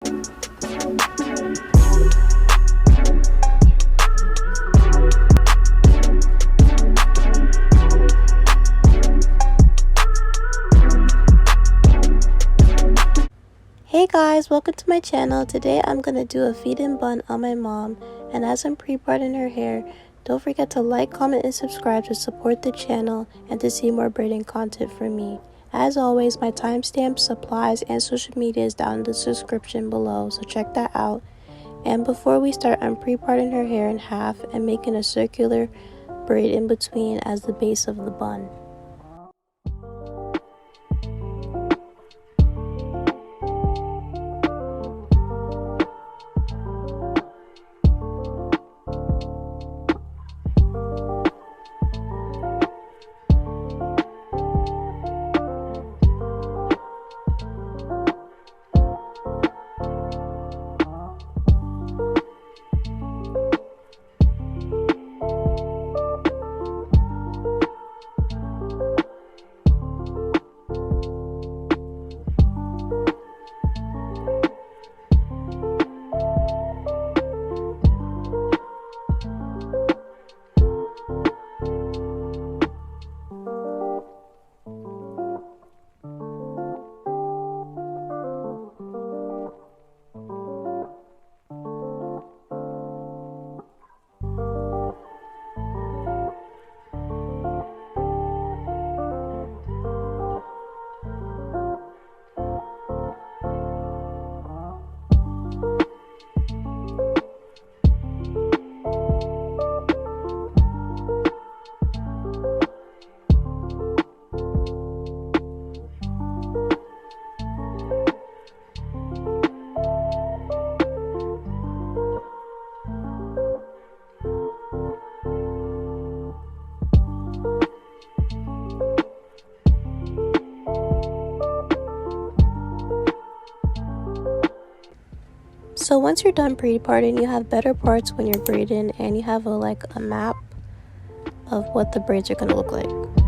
Hey guys, welcome to my channel. Today I'm gonna do a feed in bun on my mom, and as I'm pre-parting her hair, don't forget to like, comment, and subscribe to support the channel and to see more braiding content from me. As always, my timestamps, supplies, and social media is down in the description below, so check that out. And before we start, I'm pre-parting her hair in half and making a circular braid in between as the base of the bun. So once you're done pre-parting, you have better parts when you're braiding, and you have a map of what the braids are going to look like.